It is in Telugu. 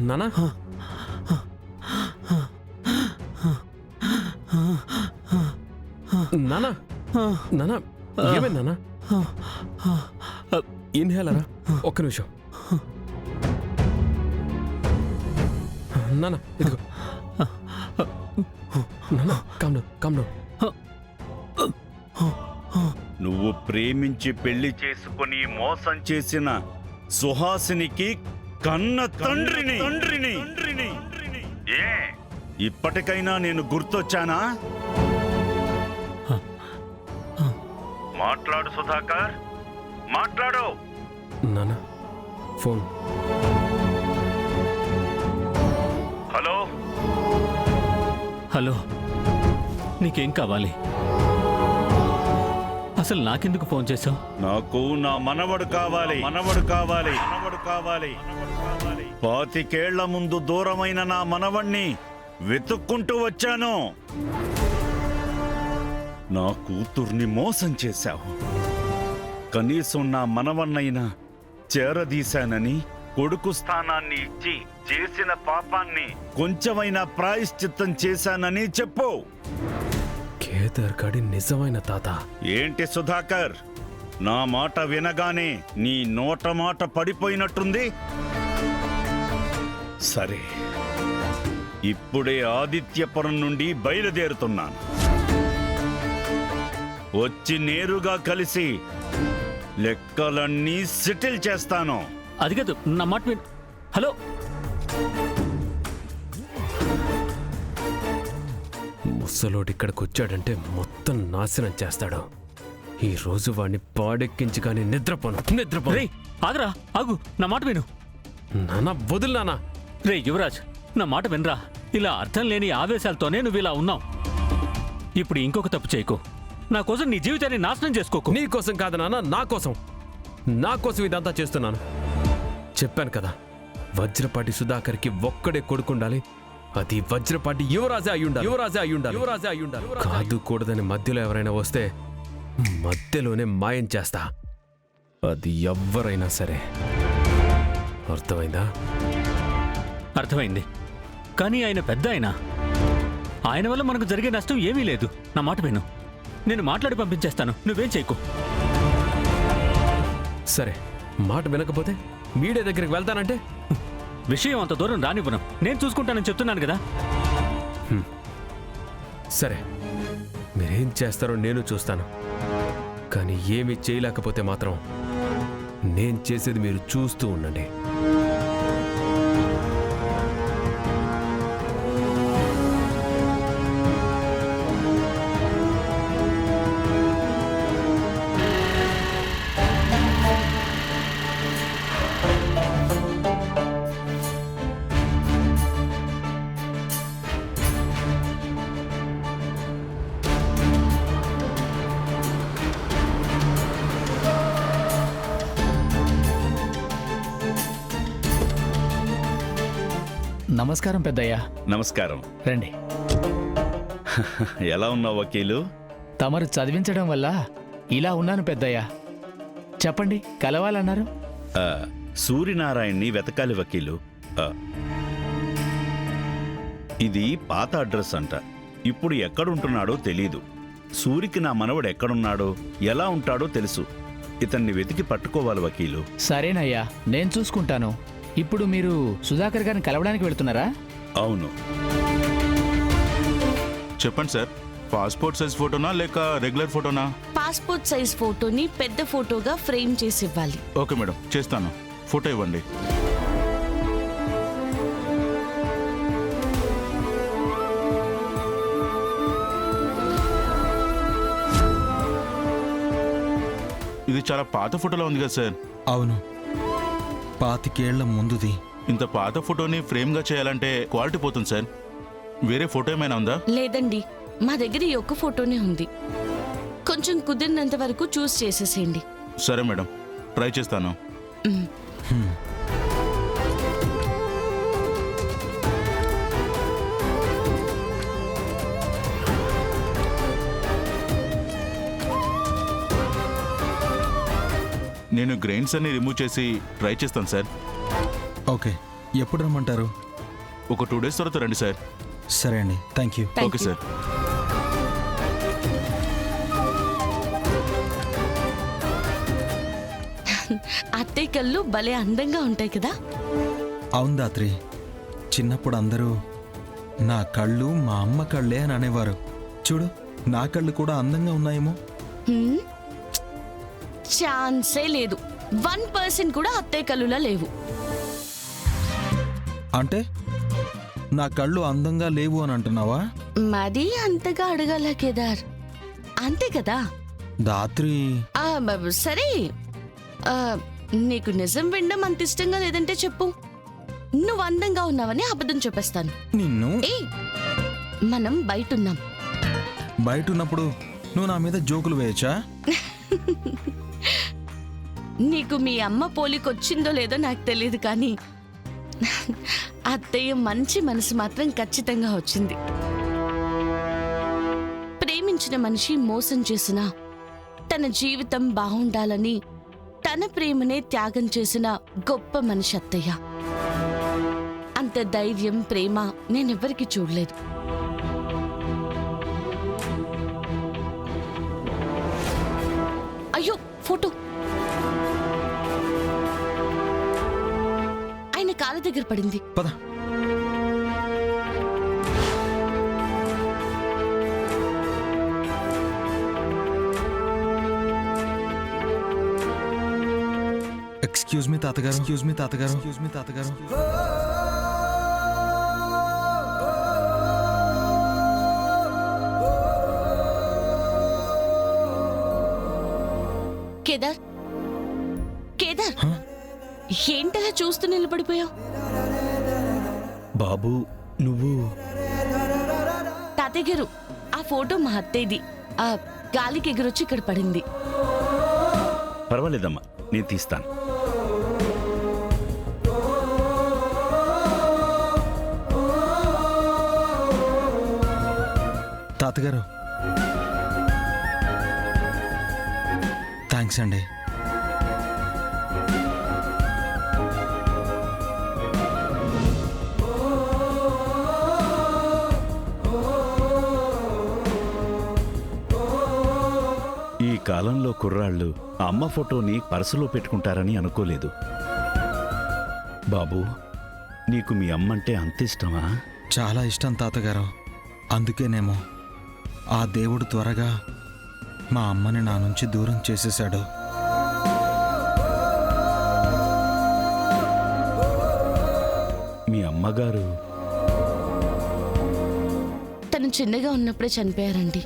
నానా నానా నానా ఏమైంది నానా? ఇన్హేలరా? ఒక్క నిమిషం నానా, ఇదిగో నానా. Calm down. నువ్వు ప్రేమించి పెళ్లి చేసుకుని మోసం చేసిన సుహాసినికి కన్న తండ్రిని. ఏ ఇప్పటికైనా నేను గుర్తొచ్చానా? మాట్లాడు సుధాకర్, మాట్లాడు. నానా ఫోన్. హలో హలో, నీకేం కావాలి? అసలు నాకెందుకు ఫోన్ చేశావు? నాకు నా మనవడు కావాలి. 25 ఏళ్ల ముందు దూరమైన నా మనవణ్ణి వెతుక్కుంటూ వచ్చాను. నా కూతుర్ని మోసం చేశావు. కనీసం నా మనవన్నైనా చేరదీశానని కొడుకు స్థానాన్ని ఇచ్చి చేసిన పాపాన్ని కొంచెమైనా ప్రాయశ్చిత్తం చేశానని చెప్పు. కేదార్ గడి నిజమైన తాత. ఏంటి సుధాకర్, నా మాట వినగానే నీ నోట మాట పడిపోయినట్టుంది? సరే, ఇప్పుడే ఆదిత్యపురం నుండి బయలుదేరుతున్నాను. వచ్చి నేరుగా కలిసి లెక్కలన్నీ సెటిల్ చేస్తాను. అది కాదు, నా మాట విను. హలో, ముసలోడు ఇక్కడికి వచ్చాడంటే మొత్తం నాశనం చేస్తాడు. ఈ రోజు వాడిని పాడెక్కించి కానీ నిద్రపోను. రే ఆగరా, ఆగు, నా మాట విను. నానా వదులు నానా. రే యువరాజ్, నా మాట వినరా. ఇలా అర్థం లేని ఆవేశాలతోనే నువ్వు ఇలా ఉన్నావు. ఇప్పుడు ఇంకొక తప్పు చేయకు. నా కోసం నీ జీవితాన్ని నాశనం చేసుకోకు. నీ కోసం కాదు నాన్న, నా కోసం ఇదంతా చేస్తున్నాను. చెప్పాను కదా, వజ్రపాటి సుధాకర్కి ఒక్కడే కొడుకుండాలి. అది వజ్రపాటి యువరాజే అయ్యుండాలి. కాదు కూడదని మధ్యలో ఎవరైనా వస్తే మధ్యలోనే మాయం చేస్తా. అది ఎవ్వరైనా సరే. అర్థమైందా? అర్థమైంది. కానీ ఆయన పెద్ద ఆయన వల్ల మనకు జరిగే నష్టం ఏమీ లేదు. నా మాట విను. నేను మాట్లాడి పంపించేస్తాను, నువ్వేం చేయకు. సరే, మాట వినకపోతే మీడియా దగ్గరికి వెళ్తానంటే? విషయం అంత దూరం రానివ్వను. నేను చూసుకుంటానని చెప్తున్నాను కదా. సరే, మీరేం చేస్తారో నేను చూస్తాను. కానీ ఏమీ చేయలేకపోతే మాత్రం నేను చేసేది మీరు చూస్తూ ఉండండి. నమస్కారం పెద్దయ్యా. నమస్కారం. రండి. ఎలా ఉన్నావు వకీలు? తమరు చదివించడం వల్ల ఇలా ఉన్నాను పెద్దయ్యా. చెప్పండి, కలవాలన్నారు? సూర్యనారాయణ్ని వెతకాలి వకీలు. ఇది పాత అడ్రస్ అంట. ఇప్పుడు ఎక్కడుంటున్నాడో తెలీదు. సూరికి నా మనవడు ఎక్కడున్నాడో, ఎలా ఉంటాడో తెలుసు. ఇతన్ని వెతికి పట్టుకోవాలి వకీలు. సరేనయ్యా, నేను చూసుకుంటాను. ఇప్పుడు మీరు సుధాకర్ గారిని కలవడానికి వెళ్తున్నారా? అవును. చెప్పండి సార్, పాస్పోర్ట్ సైజ్ ఫోటోనా లేక రెగ్యులర్ ఫోటోనా? పాస్పోర్ట్ సైజ్ ఫోటోని పెద్ద ఫోటోగా ఫ్రేమ్ చేసి ఇవ్వాలి. ఓకే మేడం, చేస్తాను. ఫోటో ఇవ్వండి. ఇది చాలా పాత ఫోటోలో ఉంది కదా సార్? అవును, 25 ఏళ్ల ముందుది. ఇంత పాత ఫోటోని ఫ్రేమ్గా చేయాలంటే క్వాలిటీ పోతుంది సార్. వేరే ఫోటో ఏమైనా ఉందా? లేదండి, మా దగ్గర ఈ ఒక్క ఫోటోనే ఉంది. కొంచెం కుదిరినంత వరకు చూస్ చేసేసేయండి. సరే మేడం, ట్రై చేస్తాను. నేను గ్రెయిన్స్ అన్ని రిమూవ్ చేసి ట్రై చేస్తాను సార్. ఓకే, ఎప్పుడు రమ్మంటారు? ఒక 2 days తర్వాత రండి సార్. సరే అండి, thank you. Thank okay you. Sir. అత్తయ్య కళ్ళు భలే అందంగా ఉంటాయి కదా. అవును దాత్రి, చిన్నప్పుడు అందరూ నా కళ్ళు మా అమ్మ కళ్ళే అని అనేవారు. చూడు, నా కళ్ళు కూడా అందంగా ఉన్నాయేమో. హ్మ్? ఛాన్సే లేదు. 1% కూడా అత్తయ్య కళ్ళులా లేవు. అంటే నా కళ్ళు అందంగా లేవు అని అంటున్నావా? మరీ అంతగా అడగాల కేదార్, అంతే కదా. దాత్రి, సరే, ఆ, నీకు నిజం వినడం అంత ఇష్టంగా లేదంటే చెప్పు, నువ్వు అందంగా ఉన్నావని అబద్ధం చెప్పేస్తాను. నిన్ను ఏ, మనం బయటున్నాం. బయట ఉన్నప్పుడు నువ్వు నా మీద జోకులు వేయచ్చా? నీకు మీ అమ్మ పోలికొచ్చిందో లేదో నాకు తెలియదు, కానీ అత్తయ్య మంచి మనసు మాత్రం ఖచ్చితంగా వచ్చింది. ప్రేమించిన మనిషి మోసం చేసినా తన జీవితం బాగుండాలని తన ప్రేమనే త్యాగం చేసిన గొప్ప మనిషి అత్తయ్య. అంత ధైర్యం, ప్రేమ నేనెవ్వరికి చూడలేదు. అయ్యో, ఫోటో ఆయన కాళ్ళ దగ్గర పడింది. పద. ఎక్స్క్యూజ్ మీ తాతగారు, ఎక్స్క్యూజ్ మీ తాతగారు, ఎక్స్క్యూజ్ మీ తాతగారు. కేదార్, కేదార్, ఏంటలా చూస్తూ నిలబడిపోయావు? బాబు, నువ్వు తాతయ్య గారు, ఆ ఫోటో మా అత్తయ్యది. ఆ గాలికి ఎగురొచ్చి ఇక్కడ పడింది. పర్వాలేదమ్మా, నేను తీస్తాను. తాతగారు, థ్యాంక్స్ అండి. ఈ కాలంలో కుర్రాళ్ళు అమ్మ ఫోటోని పర్సులో పెట్టుకుంటారని అనుకోలేదు. బాబు, నీకు మీ అమ్మంటే అంత ఇష్టమా? చాలా ఇష్టం తాతగారు. అందుకేనేమో ఆ దేవుడు త్వరగా మా అమ్మని నా నుంచి దూరం చేసేశాడు. మీ అమ్మగారు తను చిన్నగా ఉన్నప్పుడే చనిపోయారండి.